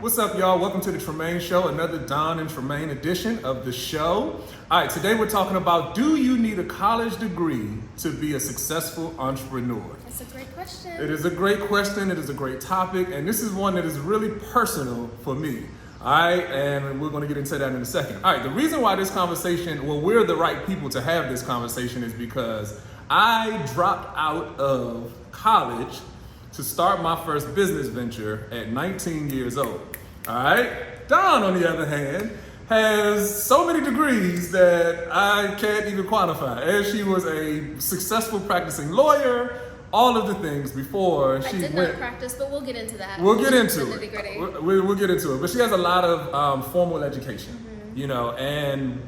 What's up, y'all? Welcome to the Tremain Show, another Dawn and Tremain edition of the show. All right, today we're talking about, do you need a college degree to be a successful entrepreneur? That's a great question. It is a great question. It is a great topic. And this is one that is really personal for me. All right, and we're going to get into that in a second. All right, the reason why this conversation, we're the right people to have this conversation is because I dropped out of college to start my first business venture at 19 years old. All right? Dawn, on the other hand, has so many degrees that I can't even quantify. And she was a successful practicing lawyer, all of the things before she went. I did not practice, but we'll get into that. We'll get into it. We'll get into it. But she has a lot of formal education. You know, and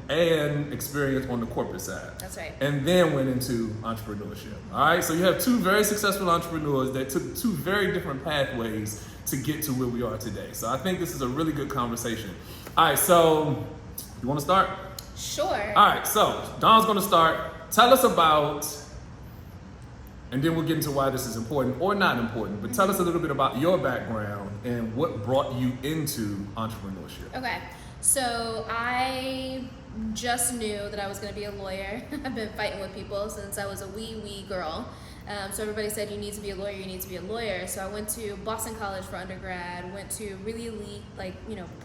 experience on the corporate side. That's right. And then went into entrepreneurship. All right, so you have two very successful entrepreneurs that took two very different pathways to get to where we are today. So I think this is a really good conversation. All right, so you want to start? Sure. All right, so Dawn's going to start. Tell us about, and then we'll get into why this is important or not important, but tell us a little bit about your background and what brought you into entrepreneurship. Okay. So I just knew that I was going to be a lawyer. I've been fighting with people since I was a wee girl. So everybody said, you need to be a lawyer, you need to be a lawyer. So I went to Boston College for undergrad, went to really elite,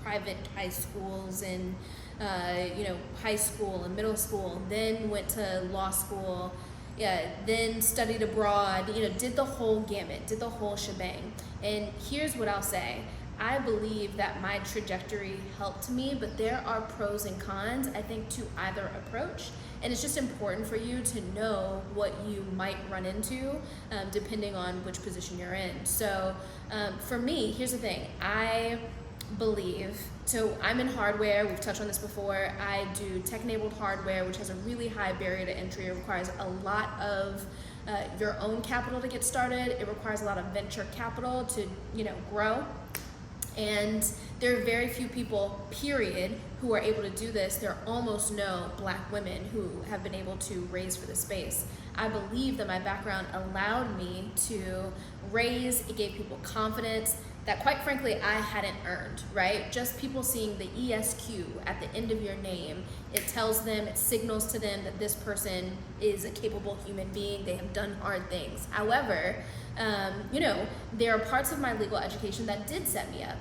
private high schools and, high school and middle school, then went to law school, then studied abroad, did the whole gamut, did the whole shebang. And here's what I'll say. I believe that my trajectory helped me, but there are pros and cons, I think, to either approach. And it's just important for you to know what you might run into depending on which position you're in. So for me, here's the thing. I believe, so I'm in hardware, we've touched on this before. I do tech-enabled hardware, which has a really high barrier to entry. It requires a lot of your own capital to get started. It requires a lot of venture capital to, grow. And there are very few people, period, who are able to do this. There are almost no black women who have been able to raise for this space. I believe that my background allowed me to raise, it gave people confidence that quite frankly I hadn't earned, right? Just people seeing the ESQ at the end of your name, it tells them, it signals to them that this person is a capable human being, they have done hard things. However, there are parts of my legal education that did set me up.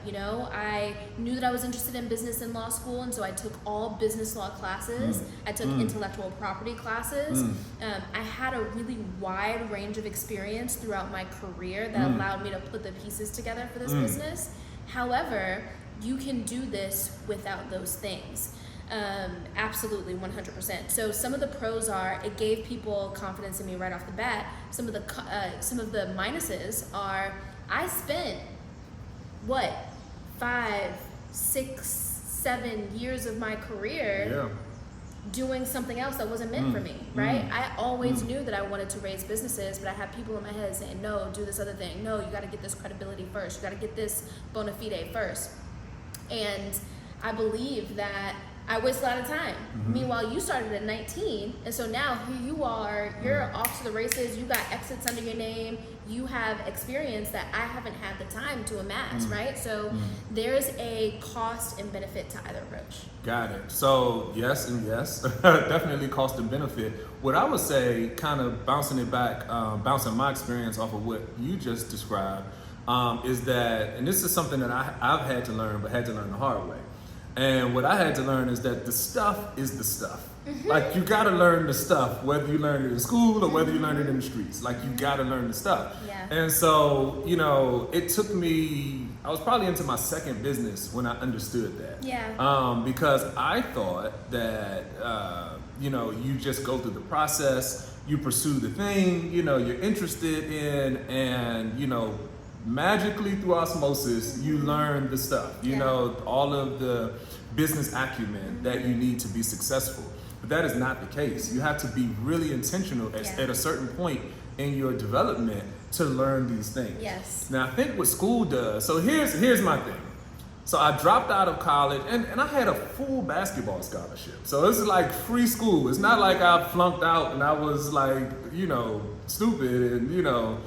I knew that I was interested in business in law school, and so I took all business law classes. I took intellectual property classes. I had a really wide range of experience throughout my career that allowed me to put the pieces together for this business. However, you can do this without those things. Absolutely, 100%. So some of the pros are it gave people confidence in me right off the bat. Some of the minuses are I spent 5, 6, 7 years of my career doing something else that wasn't meant for me, right? I always knew that I wanted to raise businesses, but I had people in my head saying, no, do this other thing. No, you got to get this credibility first. You got to get this bona fide first. And I believe that I wasted a lot of time. Meanwhile, you started at 19, and so now here you are, you're off to the races, you got exits under your name, you have experience that I haven't had the time to amass, right? So there's a cost and benefit to either approach. Got it. So yes and yes, definitely cost and benefit. What I would say, kind of bouncing my experience off of what you just described, is that, and this is something that I've had to learn, but had to learn the hard way. And what I had to learn is that the stuff is the stuff. Like, you gotta learn the stuff, whether you learn it in school or whether you learn it in the streets. Like, you gotta learn the stuff. Yeah. And so, it took me, I was probably into my second business when I understood that. Yeah. Because I thought that, you just go through the process, you pursue the thing, you're interested in, and, magically through osmosis, you learn the stuff, all of the business acumen that you need to be successful. But that is not the case. You have to be really intentional at a certain point in your development to learn these things. Yes. Now, I think what school does, so here's my thing. So I dropped out of college and I had a full basketball scholarship. So this is like free school. It's not like I flunked out and I was like, stupid and,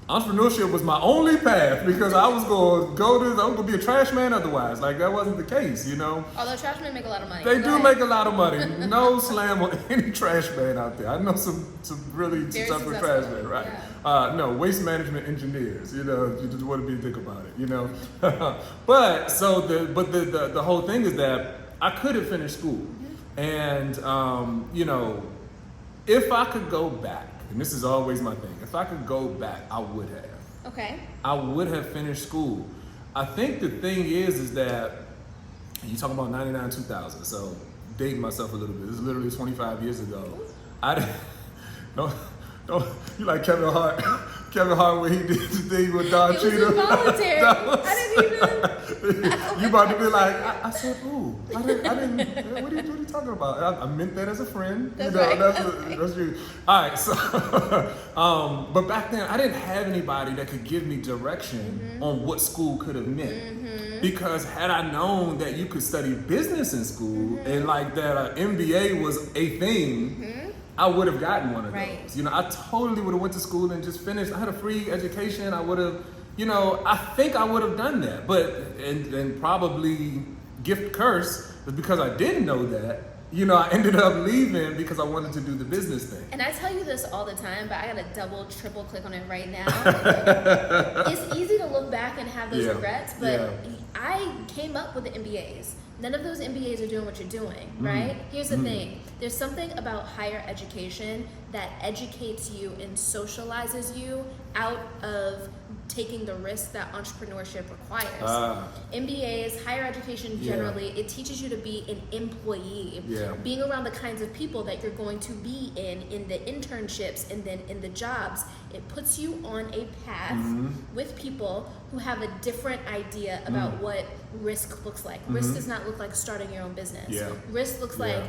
entrepreneurship was my only path because I was going to be a trash man otherwise. Like that wasn't the case, you know. Although trash men make a lot of money. They do make a lot of money. No slam on any trash man out there. I know some really Very successful successful. trash men, right? Yeah. No, waste management engineers. You know, you just want to be a dick about it, you know. But the whole thing is that I could have finished school, and you know, if I could go back. And this is always my thing. If I could go back, I would have. Okay. I would have finished school. I think the thing is that you talking about 99, 2000. So dating myself a little bit. This is literally 25 years ago. I didn't. Don't you like Kevin Hart? Kevin Hart when he did the thing with Don Cheadle. It was involuntary. I didn't even. You about to be like, I said, ooh, I didn't. What are you talking about? I meant that as a friend. That's you know, right. that's you. All right, so, but back then I didn't have anybody that could give me direction on what school could have meant. Because had I known that you could study business in school and like that MBA was a thing. I would have gotten one of those. You know, I totally would have went to school and just finished. I had a free education. I would have, you know, I think I would have done that. But, and probably gift curse is because I didn't know that. You know, I ended up leaving because I wanted to do the business thing. And I tell you this all the time, but I gotta double, triple click on it right now. It's easy to look back and have those regrets, but I came up with the MBAs. None of those MBAs are doing what you're doing, right? Here's the thing. There's something about higher education that educates you and socializes you out of taking the risk that entrepreneurship requires. MBAs, higher education generally, it teaches you to be an employee. Being around the kinds of people that you're going to be in the internships and then in the jobs, it puts you on a path with people who have a different idea about what risk looks like. Risk does not look like starting your own business. Risk looks like,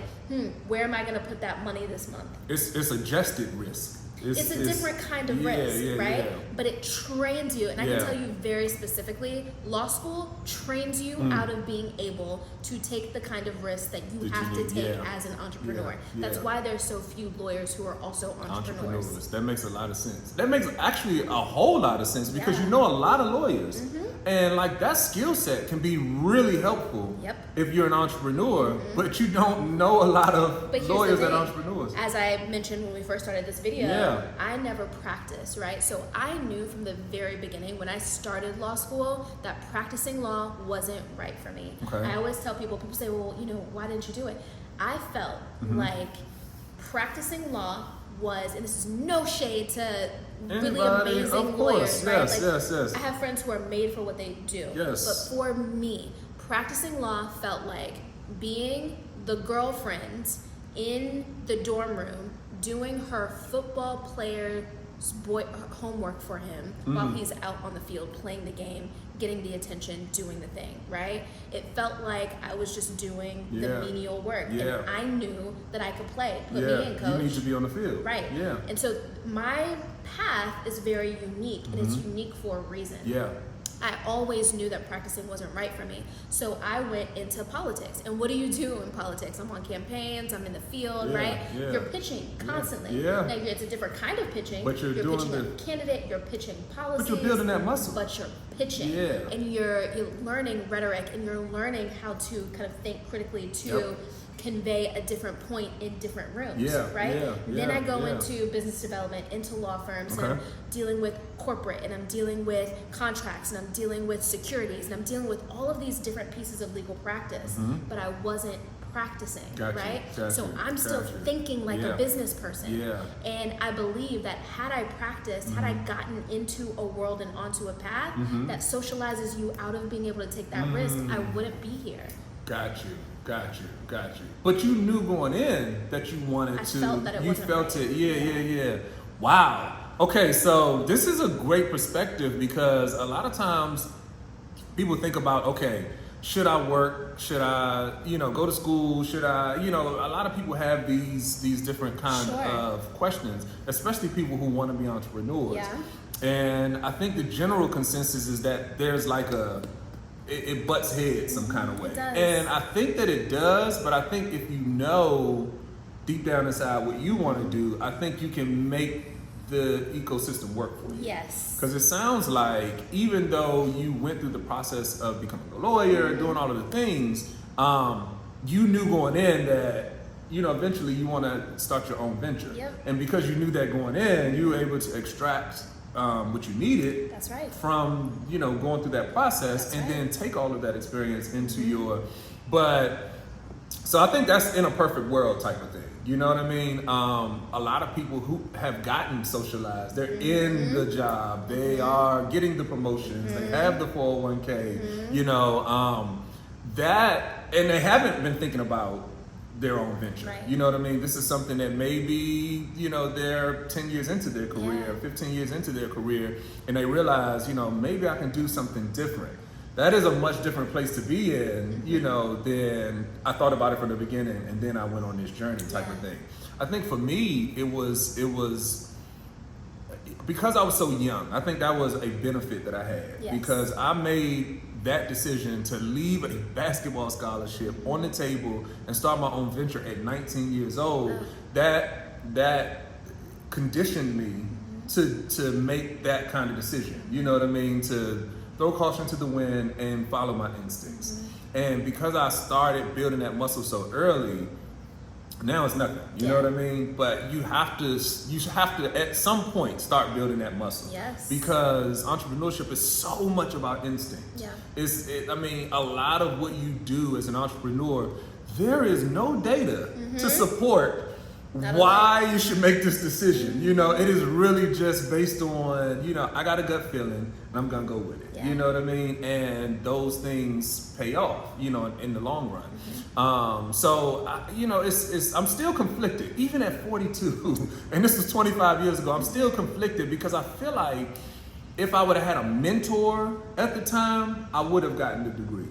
where am I going to put that money this month? It's adjusted risk. It's a different kind of risk, right? But it trains you, and I can tell you very specifically, law school trains you out of being able to take the kind of risk that you have to take as an entrepreneur. That's why there's so few lawyers who are also entrepreneurs. That makes a lot of sense. That makes actually a whole lot of sense because you know a lot of lawyers. And like that skill set can be really helpful if you're an entrepreneur, but you don't know a lot of lawyers and entrepreneurs. As I mentioned when we first started this video, I never practiced, right? So I knew from the very beginning when I started law school that practicing law wasn't right for me. I always tell people say, well, you know, why didn't you do it? I felt like practicing law was, and this is no shade to really amazing lawyers, right? I have friends who are made for what they do. But for me, practicing law felt like being the girlfriend in the dorm room doing her football player's homework for him while he's out on the field playing the game, getting the attention, doing the thing, right? It felt like I was just doing the menial work. And I knew that I could play. Put me in, coach. You need to be on the field. Right. And so my path is very unique, and it's unique for a reason. I always knew that practicing wasn't right for me. So I went into politics. And what do you do in politics? I'm on campaigns, I'm in the field, right? You're pitching constantly. Now, it's a different kind of pitching. But you're doing pitching a candidate, you're pitching policies. But you're building that muscle. But you're pitching. And you're learning rhetoric, and you're learning how to kind of think critically to convey a different point in different rooms, right? Then I go into business development, into law firms, and I'm dealing with corporate, and I'm dealing with contracts, and I'm dealing with securities, and I'm dealing with all of these different pieces of legal practice, but I wasn't practicing, right? So I'm still thinking like a business person. And I believe that had I practiced, had I gotten into a world and onto a path that socializes you out of being able to take that risk, I wouldn't be here. Got you. But you knew going in that you wanted to. Felt that it wasn't felt right. it. Wow. Okay, so this is a great perspective because a lot of times people think about, okay, should I work? Should I, go to school? Should I, a lot of people have these different kind of questions, especially people who want to be entrepreneurs. And I think the general consensus is that there's like it butts heads some kind of way. It does. And I think that it does, but I think if you know deep down inside what you want to do, I think you can make the ecosystem work for you? Yes. Because it sounds like even though you went through the process of becoming a lawyer, doing all of the things, you knew going in that, eventually you want to start your own venture. Yep. And because you knew that going in, you were able to extract what you needed. That's right. From, going through that process. That's and right. then take all of that experience into so I think that's in a perfect world type of thing. You know what I mean? A lot of people who have gotten socialized, they're in the job, they are getting the promotions, they have the 401k, and they haven't been thinking about their own venture. Right. You know what I mean? This is something that maybe, they're 10 years into their career, 15 years into their career, and they realize, maybe I can do something different. That is a much different place to be in, than I thought about it from the beginning, and then I went on this journey type of thing. I think for me, it was because I was so young. I think that was a benefit that I had. Yes. Because I made that decision to leave a basketball scholarship on the table and start my own venture at 19 years old. That conditioned me to make that kind of decision. You know what I mean? To throw caution to the wind and follow my instincts. And because I started building that muscle so early, now it's nothing. You know what I mean? But you have to at some point start building that muscle. Yes. Because entrepreneurship is so much about instinct. Yeah. A lot of what you do as an entrepreneur, there is no data to support why you should make this decision. It is really just based on, I got a gut feeling and I'm gonna go with it. Yeah. You know what I mean? And those things pay off, in the long run. I'm still conflicted, even at 42, and this was 25 years ago, I'm still conflicted because I feel like if I would have had a mentor at the time, I would have gotten the degree.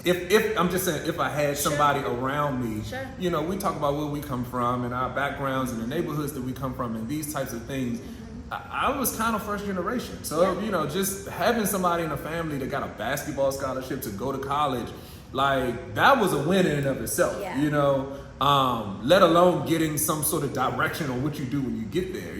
If I'm just saying, if I had somebody around me, we talk about where we come from and our backgrounds and the neighborhoods that we come from and these types of things. I was kind of first generation. So, just having somebody in the family that got a basketball scholarship to go to college, like that was a win in and of itself, let alone getting some sort of direction on what you do when you get there.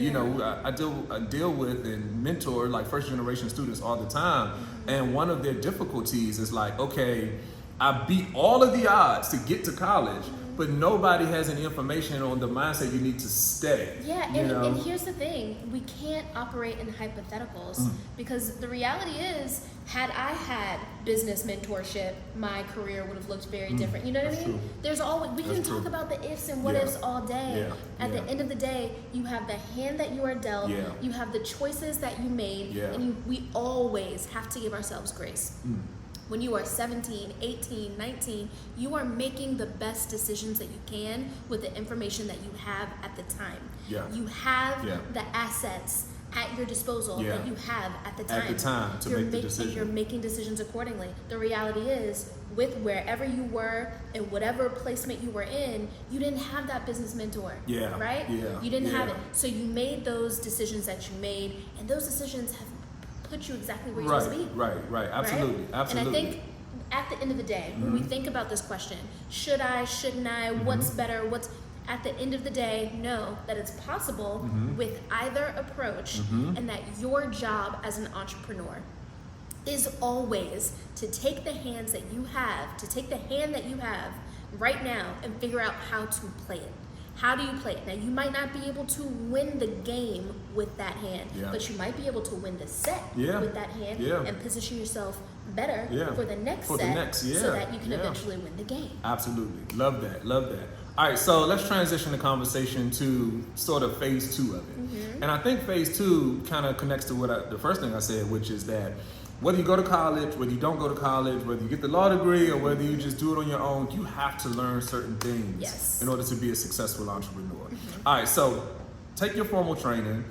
I deal with and mentor like first generation students all the time. And one of their difficulties is like, okay, I beat all of the odds to get to college, but nobody has any information on the mindset you need to stay. Yeah, and here's the thing. We can't operate in hypotheticals because the reality is, had I had business mentorship, my career would have looked very different. You know what I mean? True. There's always, we can talk about the ifs and what ifs all day. Yeah. At the end of the day, you have the hand that you are dealt, you have the choices that you made, and we always have to give ourselves grace. When you are 17, 18, 19, you are making the best decisions that you can with the information that you have at the time. Yeah. You have the assets at your disposal that you have at the time. At the time to make the decision. And you're making decisions accordingly. The reality is, with wherever you were and whatever placement you were in, you didn't have that business mentor. Yeah. Right? Yeah. You didn't have it. So you made those decisions that you made, and those decisions have put you exactly where you're supposed to be. Right. Absolutely. And I think at the end of the day, when we think about this question, should I, shouldn't I, what's better, at the end of the day, know that it's possible with either approach, and that your job as an entrepreneur is always to take the hand that you have right now and figure out how to play it. How do you play it? Now, you might not be able to win the game with that hand, but you might be able to win the set with that hand and position yourself better for the next set so that you can eventually win the game. Absolutely. Love that. All right, so let's transition the conversation to sort of phase 2 of it. And I think phase 2 kind of connects to the first thing I said, which is that whether you go to college, whether you don't go to college, whether you get the law degree or whether you just do it on your own, you have to learn certain things in order to be a successful entrepreneur. All right, so take your formal training,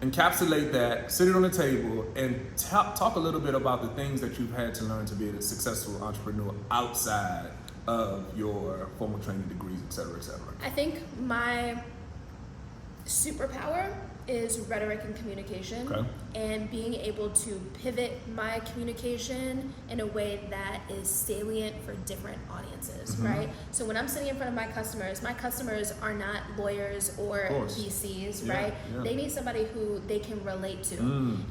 encapsulate that, sit it on the table, and talk a little bit about the things that you've had to learn to be a successful entrepreneur outside of your formal training degrees, et cetera, et cetera. I think my superpower is rhetoric and communication, Okay. and being able to pivot my communication in a way that is salient for different audiences, right? So when I'm sitting in front of my customers are not lawyers or VCs, Yeah, right? yeah. They need somebody who they can relate to,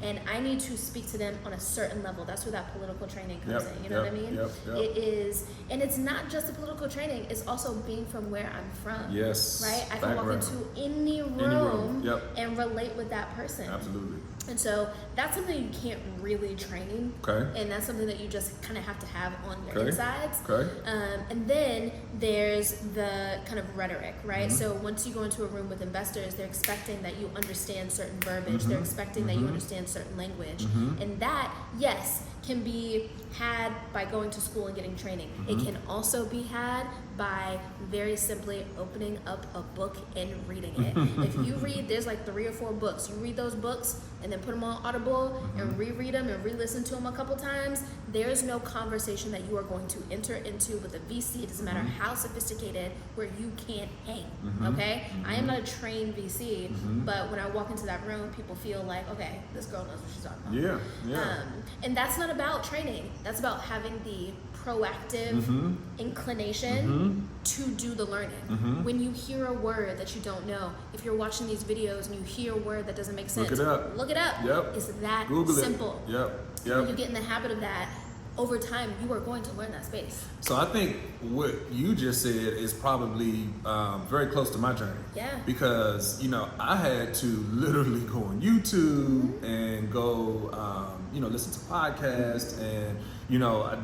and I need to speak to them on a certain level. That's where that political training comes in. You know what I mean? It is, and it's not just the political training. It's also being from where I'm from. Yes. Right? I can walk into any room and relate with that person. Absolutely. And so that's something you can't really train. Okay. And that's something that you just kind of have to have on your insides. Okay. And then there's the kind of rhetoric, right? So once you go into a room with investors, they're expecting that you understand certain verbiage. They're expecting that you understand certain language. And that, yes, can be had by going to school and getting training. It can also be had by very simply opening up a book and reading it. If you read, there's like 3 or 4 books. You read those books and then put them on Audible and reread them and re-listen to them a couple times. There's no conversation that you are going to enter into with a VC. It doesn't matter how sophisticated, where you can't hang. Okay? I am not a trained VC, but when I walk into that room, people feel like, okay, this girl knows what she's talking about. And that's not about training. That's about having the proactive inclination to do the learning. When you hear a word that you don't know, if you're watching these videos and you hear a word that doesn't make sense, look it up. It's that Google simple. it. When you get in the habit of that, over time, you are going to learn that space. So I think what you just said is probably very close to my journey. Yeah. Because, I had to literally go on YouTube and go, listen to podcasts and,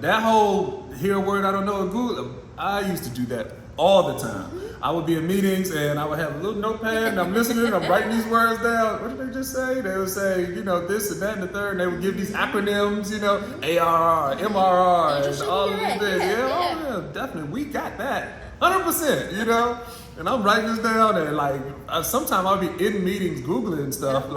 that whole hear a word I don't know, Google. I used to do that all the time. I would be in meetings and I would have a little notepad and I'm listening, I'm writing these words down. What did they just say? They would say, this and that and the third, and they would give these acronyms, ARR, MRR, and all of these things. Yeah, definitely. We got that. 100%, And I'm writing this down and sometimes I'll be in meetings Googling stuff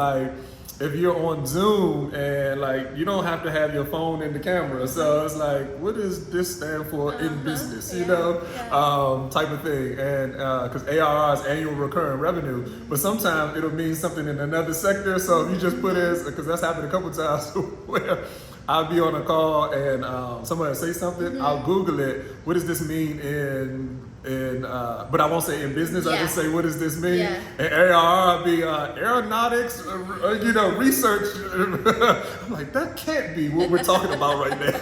if you're on Zoom and you don't have to have your phone in the camera. So it's what does this stand for in business, type of thing. And because ARR is annual recurring revenue, but sometimes it'll mean something in another sector. So if you just put in, because that's happened a couple times where I'll be on a call and somebody will say something, I'll Google it. What does this mean but I won't say in business. I just say, what does this mean? And ARR will be aeronautics, research. I'm like, that can't be what we're talking about right now.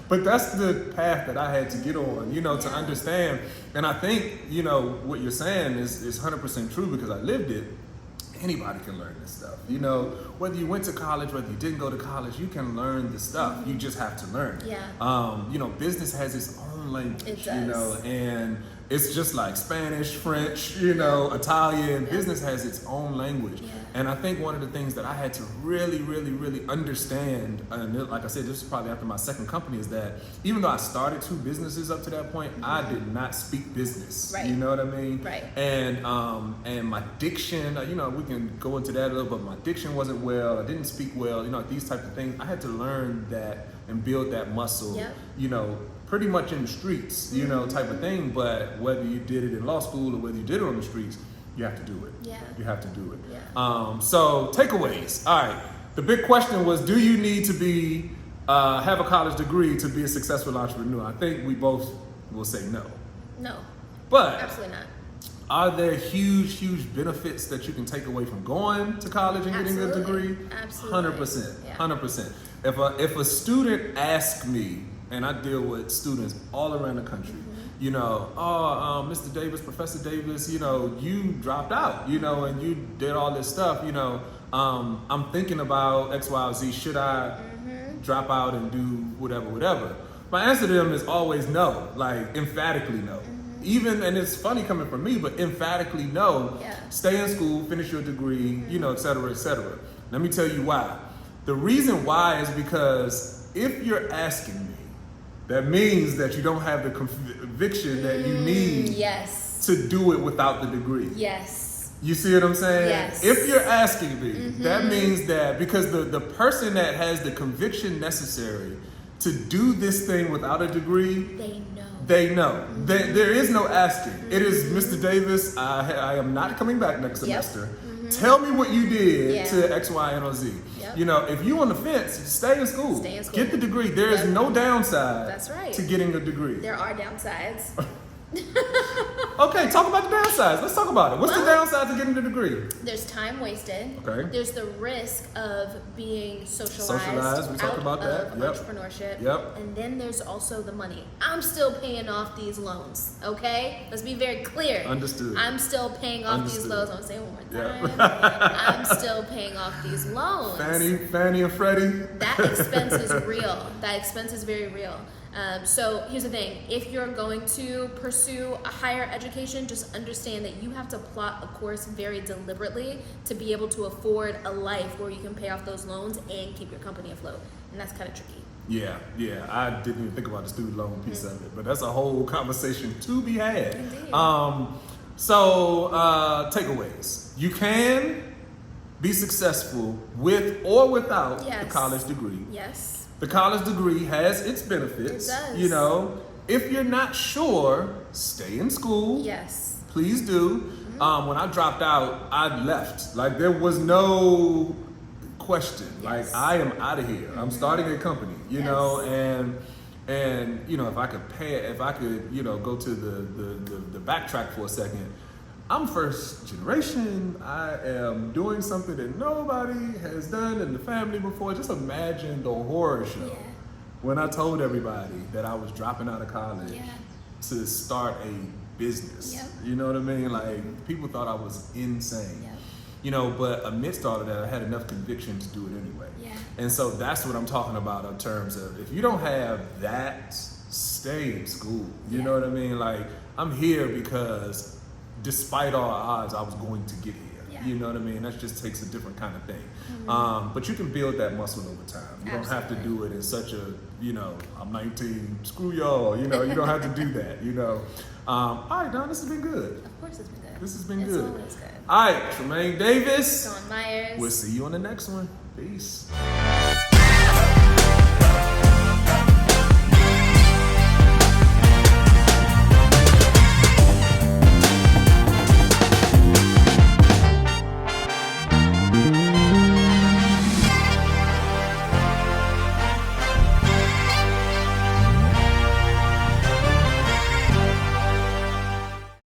But that's the path that I had to get on, to understand. And I think, what you're saying is 100% true because I lived it. Anybody can learn this stuff. Whether you went to college, whether you didn't go to college, you can learn the stuff. You just have to learn it. Business has its own language, it does. And it's just like Spanish, French, Italian. Business has its own language. And I think one of the things that I had to really, really, really understand, and like I said, this is probably after my second company, is that even though I started 2 businesses up to that point, I did not speak business. Right. You know what I mean? Right. And my diction, we can go into that a little, but my diction wasn't well. I didn't speak well. These types of things. I had to learn that and build that muscle. Pretty much in the streets, type of thing. But whether you did it in law school or whether you did it on the streets, you have to do it. You have to do it. So takeaways. All right. The big question was, do you need to be have a college degree to be a successful entrepreneur? I think we both will say no. No. But absolutely not. Are there huge benefits that you can take away from going to college and getting a degree? Absolutely. 100%. 100%. If a student asks me, and I deal with students all around the country, Mr. Davis, Professor Davis, you dropped out, and you did all this stuff, I'm thinking about X, Y, or Z. Should I drop out and do whatever? My answer to them is always no, emphatically no. Even, and it's funny coming from me, but emphatically no. Stay in school, finish your degree, et cetera, et cetera. Let me tell you why. The reason why is because if you're asking me, that means that you don't have the conviction that you need to do it without the degree. You see what I'm saying? If you're asking me, that means that because the person that has the conviction necessary to do this thing without a degree, They know. they know. There is no asking. It is, Mr. Davis, I am not coming back next semester. Tell me what you did to X, Y, and or Z. Yep. You know, if you on the fence, stay in school. Stay in school. Get the degree. There is no downside That's right. to getting a degree. There are downsides. Okay, talk about the downsides. Let's talk about it. What's the downside to getting the degree? There's time wasted. Okay. There's the risk of being Socialized, we talked out about that. of Yep. entrepreneurship. Yep. And then there's also the money. I'm still paying off these loans, okay? Let's be very clear. Understood. I'm still paying off these Understood. loans. I'm going to say it one more Yep. time. I'm still paying off these loans. Fannie and Freddie. That expense is real. That expense is very real. So here's the thing. If you're going to pursue a higher education, just understand that you have to plot a course very deliberately to be able to afford a life where you can pay off those loans and keep your company afloat. And that's kind of tricky. Yeah. I didn't even think about the student loan piece of it, but that's a whole conversation to be had. Indeed. Takeaways. You can be successful with or without the college degree. Yes. The college degree has its benefits. It does. You know, if you're not sure, stay in school. Yes. Please do. When I dropped out, I left. Like, there was no question. Yes. Like, I am out of here. I'm starting a company, you know, and you know, if I could, you know, go to the backtrack for a second. I'm first generation. I am doing something that nobody has done in the family before. Just imagine the horror show when I told everybody that I was dropping out of college to start a business. Yep. You know what I mean? Like, people thought I was insane. Yep. You know, but amidst all of that, I had enough conviction to do it anyway. Yeah. And so that's what I'm talking about in terms of, if you don't have that, stay in school. You know what I mean? Like, I'm here because despite all odds, I was going to get here. Yeah. You know what I mean? That just takes a different kind of thing. But you can build that muscle over time. You don't have to do it in such a, you know, I'm 19, screw y'all. You know, you don't have to do that, you know. All right, Dawn, this has been good. Of course it's been good. This has been It's good. always good. All right, Tremain Davis. Dawn Myers. We'll see you on the next one. Peace.